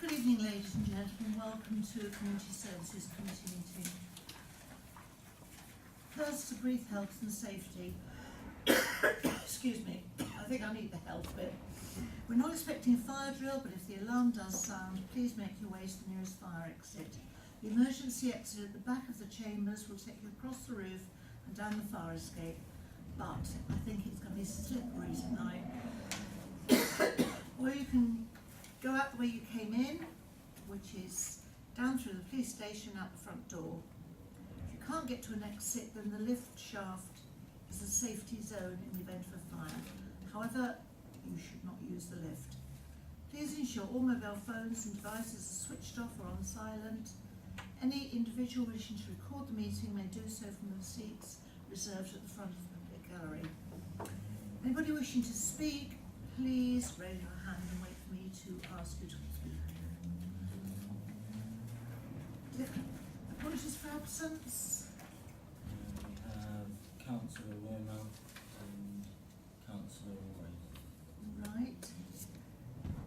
Good evening, ladies and gentlemen. Welcome to Community Services Committee meeting. First, to breathe health and safety. Excuse me, I think I need the health bit. We're not expecting a fire drill, but if the alarm does sound, please make your way to the nearest fire exit. The emergency exit at the back of the chambers will take you across the roof and down the fire escape, but I think it's going to be slippery tonight. Or you can go out the way you came in, which is down through the police station out the front door. If you can't get to an exit, then the lift shaft is a safety zone in the event of a fire. However, you should not use the lift. Please ensure all mobile phones and devices are switched off or on silent. Any individual wishing to record the meeting may do so from the seats reserved at the front of the public gallery. Anybody wishing to speak, please raise your hand and wait for me to ask you to speak. Apologies for absence. We have Councillor Wearmouth and Councillor Wade. Right.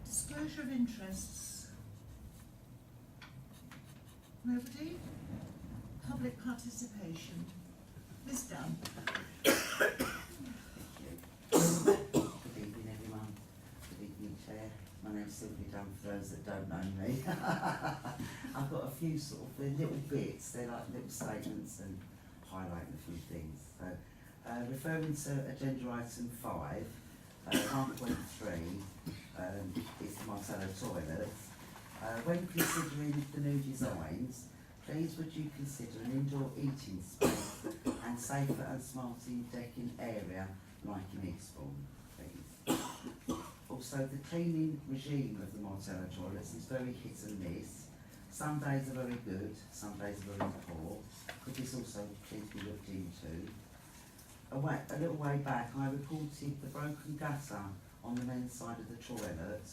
Disclosure of interests. Nobody? Public participation. Ms. Dunn. Good evening, everyone. Good evening, Chair. My name's Sylvia Dunn, for those that don't know me. I've got a few sort of little bits, they're like little statements and highlighting a few things. So, referring to agenda item 5, 1.3, it's the Martello toilets. When considering the new designs, please would you consider an indoor eating space and safer and smarter decking area like in Eastbourne, please. Also, the cleaning regime of the Martello toilets is very hit and miss. Some days are very good, some days are very poor. Could this also please be looked into? A little way back, I reported the broken gutter on the men's side of the toilet.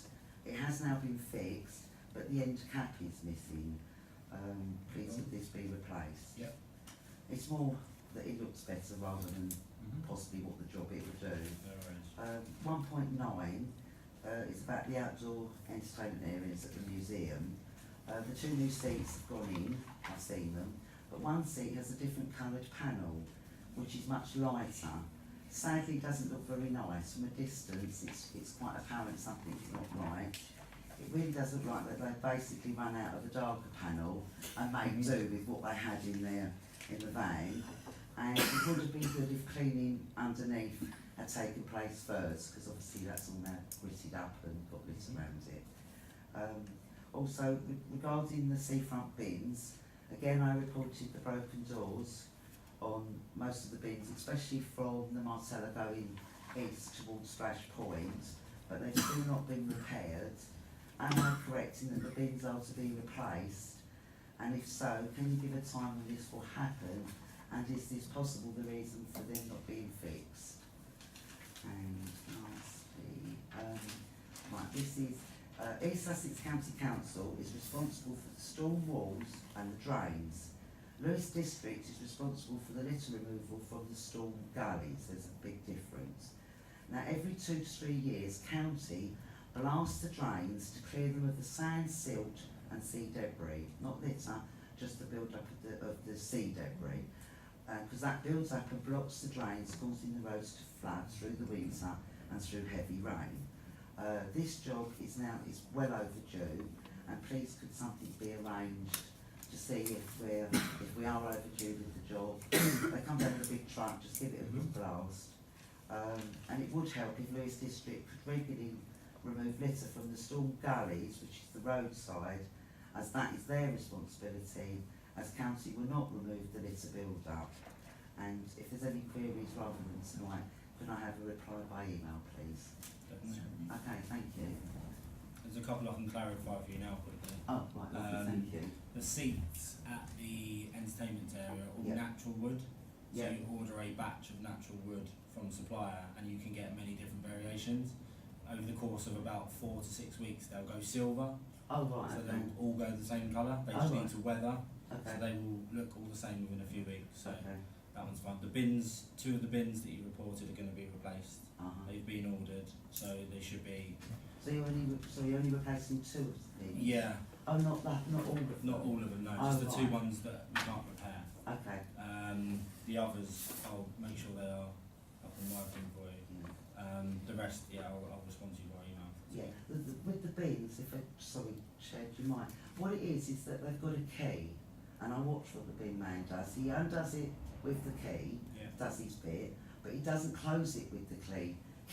It has now been fixed, but the end cap is missing. Please would this be replaced? Yep. It's more that it looks better rather than possibly what the job it would do. 1.9 is about the outdoor entertainment areas at the museum. The 2 new seats have gone in, I've seen them, but one seat has a different coloured panel, which is much lighter. Sadly, it doesn't look very nice. From a distance, it's quite apparent something's not right. It really does look like that they've basically run out of the darker panel and made do with what they had in the van. And it would have been good if cleaning underneath had taken place first, because obviously that's all now gritted up and got lit around it. Also, regarding the seafront bins, again I reported the broken doors on most of the bins, especially from the Martello going east towards Splash Point, but they've still not been repaired. Am I correct in that the bins are to be replaced? And if so, can you give a time when this will happen? And is this possible the reason for them not being fixed? And lastly, right, this is East Sussex County Council is responsible for the storm walls and the drains. Lewis District is responsible for the litter removal from the storm gullies. There's a big difference. Now, every 2 to 3 years, County blasts the drains to clear them of the sand, silt and sea debris. Not litter, just the build-up of the sea debris. Because that builds up and blocks the drains, causing the roads to flood through the winter and through heavy rain. This job is well overdue, and please could something be arranged to see if we are overdue with the job. They come down with a big truck, just give it a good blast. And it would help if Lewis District could regularly remove litter from the storm gullies, which is the roadside, as that is their responsibility, as County will not remove the litter build-up. And if there's any queries rather than tonight, could I have a reply by email, please? Definitely. Okay, thank you. There's a couple I can clarify for you now quickly. Oh, right, lovely, thank you. The seats at the entertainment area are all natural wood. So you order a batch of natural wood from a supplier and you can get many different variations. Over the course of about 4 to 6 weeks, they'll go silver. Oh, right, So okay. they'll all go the same colour. They just need to weather. Okay. So they will look all the same within a few weeks. So Okay. that one's fine. The bins, 2 of the bins that you reported are going to be replaced. They've been ordered, so they should be So you're only replacing 2 of the bins? Yeah, Oh, not that, not all of them? not all of them, no, Oh, just the 2 right. ones that we can't repair. Okay. The others, I'll make sure they are up and working for you. Yeah. The rest, yeah, I'll respond to you by email. Yeah, with the bins, if I, sorry, Chad, you might, what it is that they've got a key, and I watch what the bin man does. He undoes it with the key, Yeah. does his bit, but he doesn't close it with the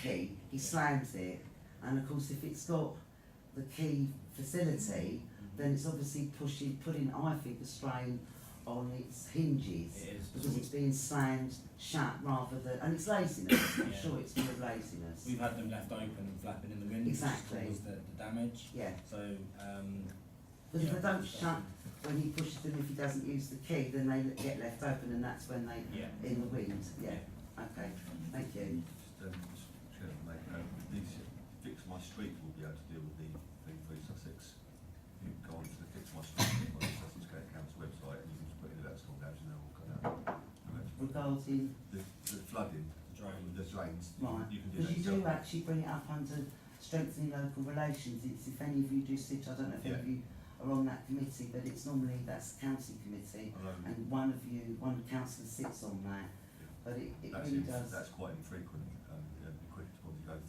key, he slams it, and of course if it's got the key facility, then it's obviously putting, I think, a strain on its hinges. It is. Because it's being slammed shut rather than, and it's laziness, I'm Yeah. sure it's more laziness. We've had them left open and flapping in the wind, Exactly. which caused the damage. Yeah, So, because if yeah, they don't so- shut when he pushes them, if he doesn't use the key, then they get left open, and that's when they Yeah. in the wind. Yeah. Okay. Thank you. Just, Chairman, mate, these Fix My Street will be able to deal with the thing for Sussex. You go on to the Fix My Street on the Sussex County Council website, and you can just put in about storm damage, and they'll all come out. Regarding The flooding, the drains, right, you can do because that you do yourself. actually bring it up under strengthening local relations. It's if any of you do sit, I don't know if any of you are on that committee, but it's normally that's council committee, and one councillor sits on that. But it really does. That's quite infrequent. It'd be quicker to probably go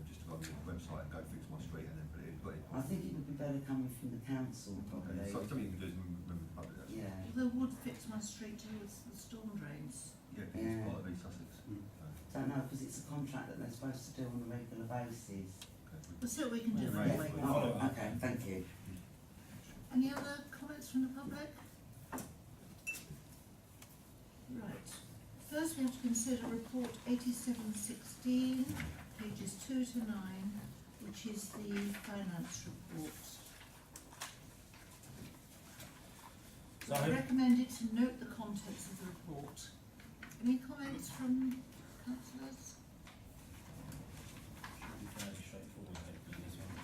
just to go on the website and go Fix My Street and then put it in. I think it would be better coming from the council, probably. Okay, so something you can do is remember the public. That's Yeah. The wood fits my street too with the storm drains. Yeah, 'cause Yeah. it's part of East Sussex. Don't know, because it's a contract that they're supposed to do on a regular basis. We'll see what we can do Right. anyway. We'll follow up. Okay, thank you. Any other comments from the public? Right. First, we have to consider report 8716, pages 2 to 9, which is the finance report. So I recommend it to note the contents of the report. Any comments from councillors? should be fairly straightforward, hopefully, this one.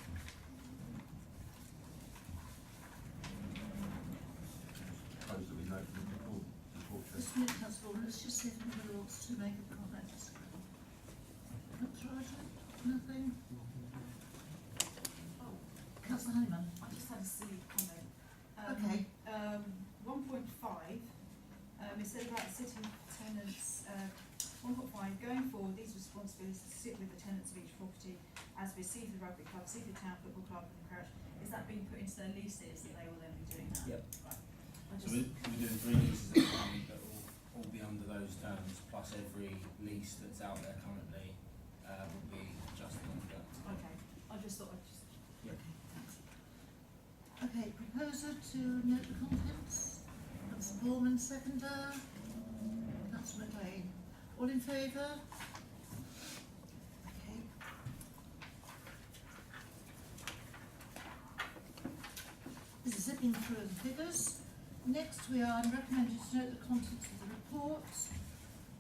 Propose that we note the report. Just a minute, councillor, let's just see if anybody wants to make a comment. Councillor Roger? Nothing? Oh, Councillor Honeyman? I just had a silly comment. Okay. 1.5, it said about the city tenants, 1.5, going forward, these responsibilities sit with the tenants of each property, as with Seaford Rugby Club, Seaford Town Football Club and Crouch. Is that being put into their leases that they will then be doing that? Yep. Right. I So just, we're doing 3 leases at the moment that will all be under those terms, plus every lease that's out there currently will be adjusted under that. okay, I just thought I'd just, Okay, proposer to note the contents. Councillor Ballman, seconder. Councillor McLean. All in favour? Okay. This is zipping through the figures. Next we are recommended to note the contents of the report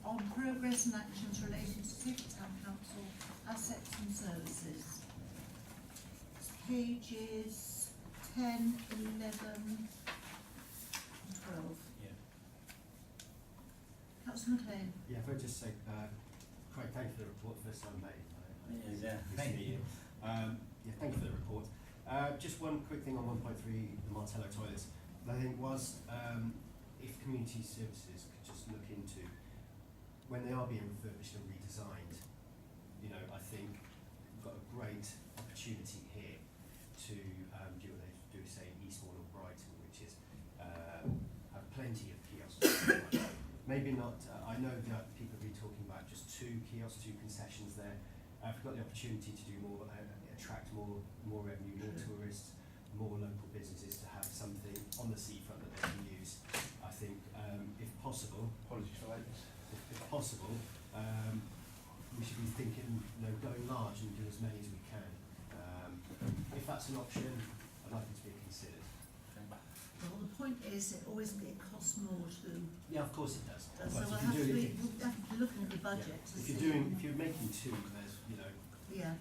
on progress and actions relating to Seaford Town Council assets and services. It's pages 10, 11 and 12. Yeah. Councillor McLean. Yeah, if I just say, Craig, thank you for the report, first time mate. It is, yeah. Good to Thank meet you. Yeah, thank you for the report. Just one quick thing on 1.3, the Martello toilets. I think if community services could just look into, when they are being refurbished and redesigned, you know, I think we've got a great opportunity here to do what they do, say, in Eastbourne or Brighton, which is have plenty of kiosks. Maybe not, I know that people have been talking about just 2 kiosks, 2 concessions there. If we've got the opportunity to do more, attract more revenue, more tourists, more local businesses to have something on the seafront that they can use, I think if possible, Apologies for lateness. if possible, we should be thinking, you know, going large and do as many as we can. If that's an option, I'd like it to be considered. Well, the point is, it costs more to. Yeah, of course it does. So But we'll if have to you're be, doing, we'll have to be looking at the budget to if see. you're making 2, there's, you know, Yeah.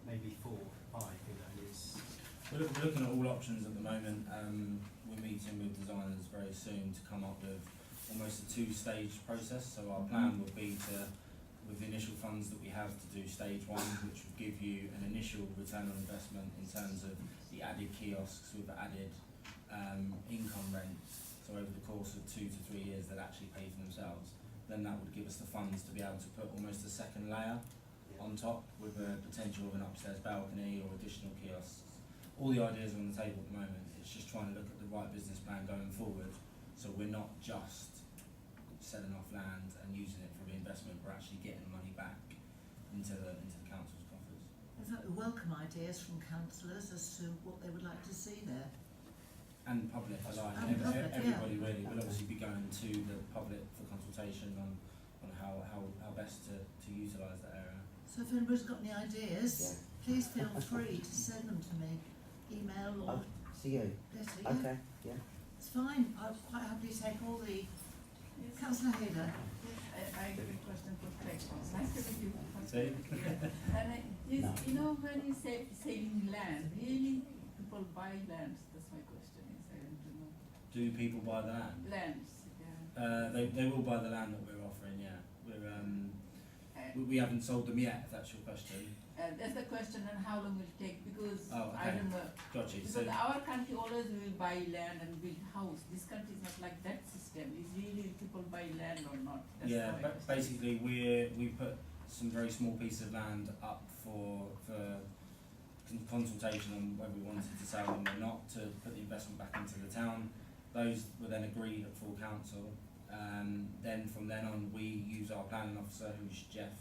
maybe 4, 5, you know, it's. We're looking at all options at the moment. We're meeting with designers very soon to come up with almost a 2-stage process. So our plan would be to with the initial funds that we have to do stage one, which will give you an initial return on investment in terms of the added kiosks with the added income rent. So over the course of 2 to 3 years, they'll actually pay for themselves. Then that would give us the funds to be able to put almost a second layer on top with a potential of an upstairs balcony or additional kiosks. All the ideas are on the table at the moment. It's just trying to look at the right business plan going forward, so we're not just selling off land and using it for reinvestment, we're actually getting the money back into the council's coffers. In fact, we welcome ideas from councillors as to what they would like to see there. And public alike, And public, everybody really will obviously be going to the public for consultation on how best to utilise that area. So if anybody's got any ideas, please feel free to send them to me, email or To you? letter. Yeah. Okay, yeah. It's fine. I'll quite happily take all the. Councillor Hayder. I have a question for Craig. Nice to meet you. See? And you know, when you say selling land, really people buy lands? That's my question. I want to know. Do people buy the land? Lands, yeah. They will buy the land that we're offering. Yeah, we haven't sold them yet. If that's your question. That's the question, and how long will it take? Because Oh, I okay. don't know. Got you. Because our country always will buy land and build house. This country is not like that system. Is really people buy land or not? That's Yeah, my but question. basically we put some very small pieces of land up for consultation on whether we wanted to sell them or not, to put the investment back into the town. Those were then agreed at full council. Then from then on, we use our planning officer, who's Jeff,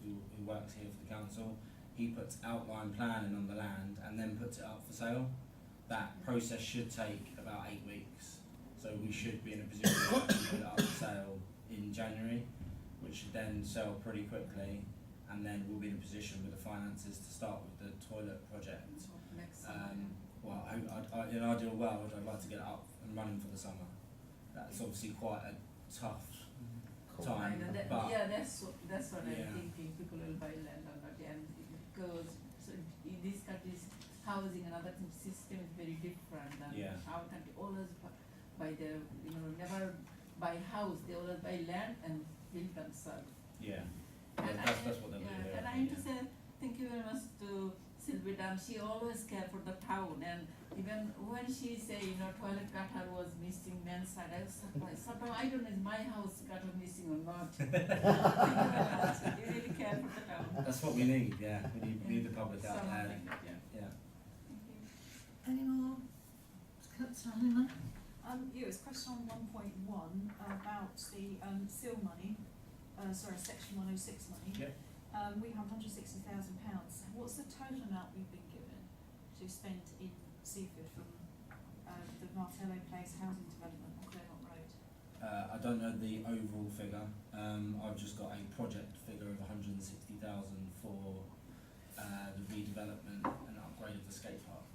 who works here for the council. He puts outline planning on the land and then puts it up for sale. That process should take about 8 weeks. So we should be in a position to put it up for sale in January, which should then sell pretty quickly, and then we'll be in a position with the finances to start with the toilet project. Next summer. Well, in an ideal world, I'd like to get it up and running for the summer. That's obviously quite a tough time, I know that, but yeah, that's what Yeah. I'm thinking. People will buy land or not, and because so in these countries, housing and other things system is very different. And Yeah. our country always buy the never buy house. They always buy land and build themselves. yeah, And that's what they'll do. yeah, and I need to say thank you very much to Sylvia Dan. She always care for the town, and even when she say toilet gutter was missing men's side, I was surprised. Sometimes I don't know is my house gutter missing or not. Thank you very much. You really care for the town. That's what we need. Yeah, we need the public out Someone there. like that, yeah. Yeah. Thank you. Any more? Councillor Honeyman? Yeah, it's question on 1.1 about the seal money, section 106 money. Yep. We have £160,000. What's the total amount we've been given to spend in Seaford from the Martello Place housing development on Claremont Road? I don't know the overall figure. I've just got a project figure of 160,000 for the redevelopment and upgrade of the skate park.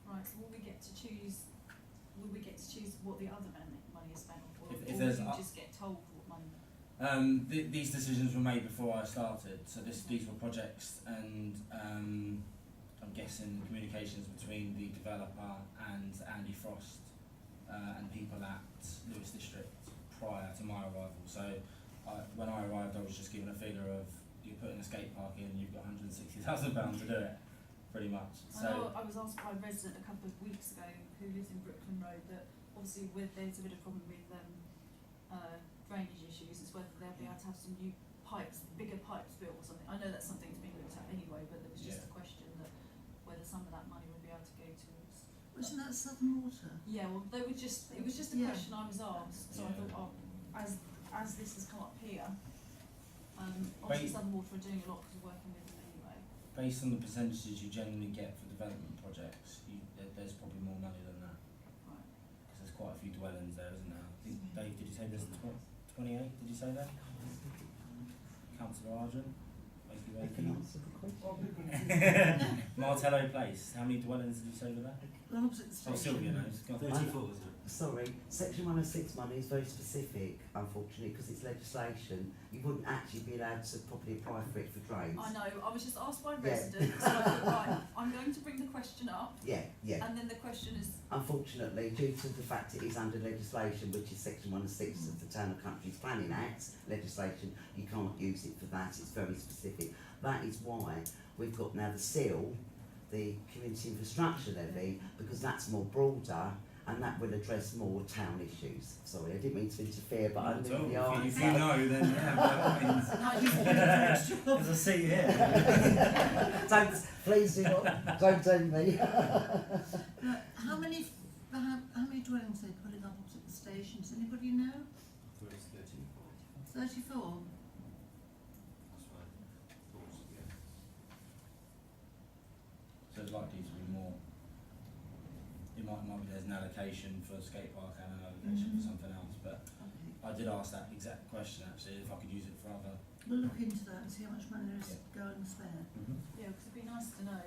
Right, so will we get to choose what the other money is spent on, or If will there's you up- just get told what money? These decisions were made before I started, so these were projects, and I'm guessing communications between the developer and Andy Frost and people at Lewis District prior to my arrival. So when I arrived, I was just given a figure of you're putting a skate park in, you've got £160,000 to do it, pretty much. I know I was asked by a resident a couple of weeks ago who lives in Brooklyn Road that obviously there's a bit of problem with drainage issues, is whether they'll be able to have some new pipes, bigger pipes built or something. I know that's something that's been looked at anyway, but there was just a question that whether some of that money would be able to go towards. Wasn't that Southern Water? Yeah, well, it was just a Yeah. question I was asked, so I Yeah. thought, as this has come up here, obviously Southern Water are doing a lot because we're working with them anyway. Based on the percentages you generally get for development projects, there's probably more money than that. Right. Because there's quite a few dwellings there, isn't there? I think, Dave, did you say there's 28? Did you say that? Councillor Argent? Martello Place, how many dwellings did you say were there? Well, opposite the Oh, station. Sylvia knows. Go on. 34, isn't it? Sorry, section 106 money is very specific, unfortunately, because it's legislation. You wouldn't actually be allowed to properly apply for it for drains. I know, I was just asked by a Yeah. resident, so I thought, right, I'm going to bring the question up, Yeah, yeah. and then the question is, Unfortunately, due to the fact it is under legislation, which is section 1 and 6 of the Town and Countries Planning Act legislation, you can't use it for that, it's very specific. That is why we've got now the SIL, the Community Infrastructure Levy, because that's more broader and that will address more town issues. Sorry, I didn't mean to interfere, but I Not at all. really are. If you know, then yeah, by all means. Now you've got an extra job. There's a seat here. Don't, please do not, don't tell me. Right, how many dwellings are they putting up opposite the station? Does anybody know? So it's 34. 34? That's right. Thoughts, yeah. So it's likely to be more. It might be there's an allocation for a skate park and an allocation for something else, but Okay. I did ask that exact question actually, if I could use it for other. We'll look into that and see how much money there is going spare. yeah, because it'd be nice to know,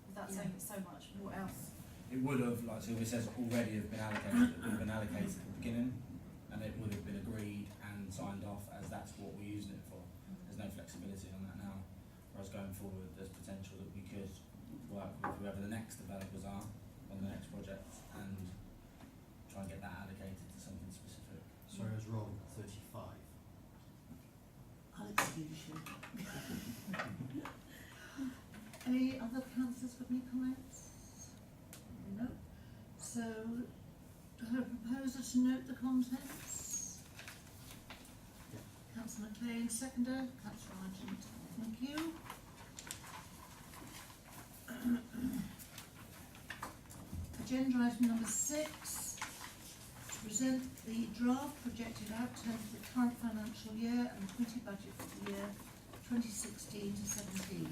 without Yeah. saying it's so much, what else? It would have, like Sylvia says, already have been allocated, it would have been allocated at the beginning, and it would have been agreed and signed off as that's what we're using it for. There's no flexibility on that now, whereas going forward, there's potential that we could work with whoever the next developers are on the next project and try and get that allocated to something specific. Sorry, I was wrong. 35. I'll excuse you. Any other councillors got any comments? No. So, do I have a proposer to note the contents? Councillor McLean, seconder. Councillor Argent, thank you. Agenda item number 6. To present the draft projected outturn for the current financial year and the committee budget for the year 2016 to 17.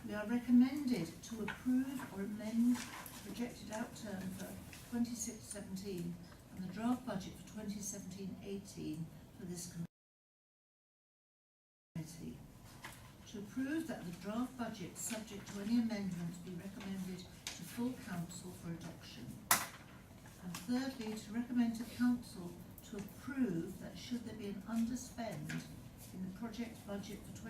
We are recommended to approve or amend the projected outturn for 26-17 and the draft budget for 2017-18 for this committee. To approve that the draft budget, subject to any amendments, be recommended to full council for adoption. And thirdly, to recommend to council to approve that should there be an underspend in the project budget for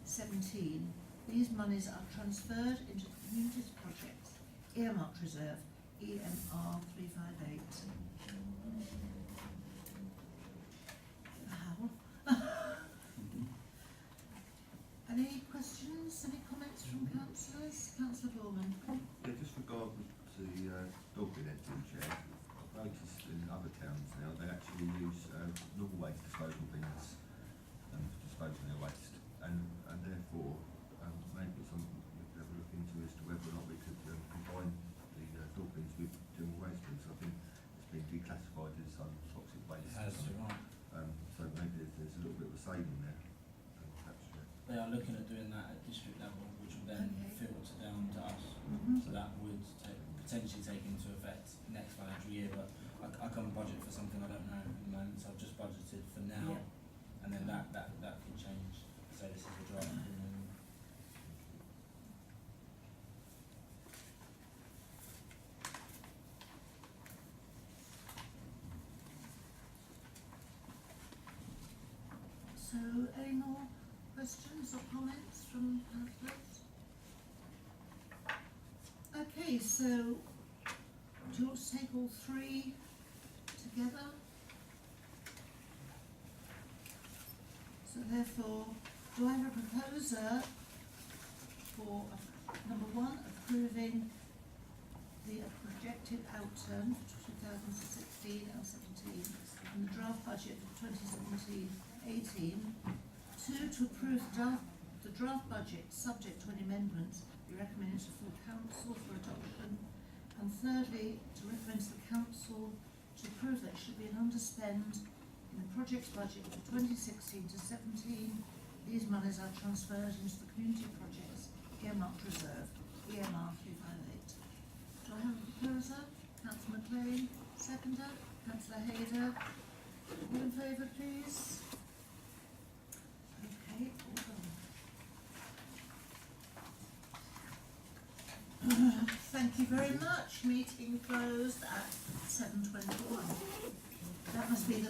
2016-17, these monies are transferred into the communities projects earmarked reserve, EMR 358. Wow. Any questions, any comments from councillors? Councillor Gorman. Yeah, just regarding to the dog bin emptying chair, I've noticed in other towns now they actually use normal waste disposal bins for disposing their waste, and therefore maybe something we could have a look into as to whether or not we could combine the dog bins with general waste bins. I think it's been declassified as toxic waste. It has, you're right. So maybe there's a little bit of a saving there. Perhaps, They are looking at doing that at district level, which will then Okay. filter down to us. Mm-hmm. So that would potentially take into effect next financial year, but I can't budget for something I don't know at the moment, so I've just budgeted for now, Yeah. and then that could change. So this is a draft. So, any more questions or comments from councillors? Okay, so do you want to take all three together? So therefore, do I have a proposer for number 1, approving the projected outturn for 2016 and 17 and the draft budget for 2017-18. 2, to approve the draft budget subject to any amendments be recommended to full council for adoption. And thirdly, to recommend to the council to approve that should be an underspend in the project's budget for 2016 to 17. These monies are transferred into the community projects earmarked reserve, EMR 358. Do I have a proposer? Councillor McLean, seconder. Councillor Hayder. All in favour, please? Okay, all done. Thank you very much. Meeting closed at 7:21. That must be the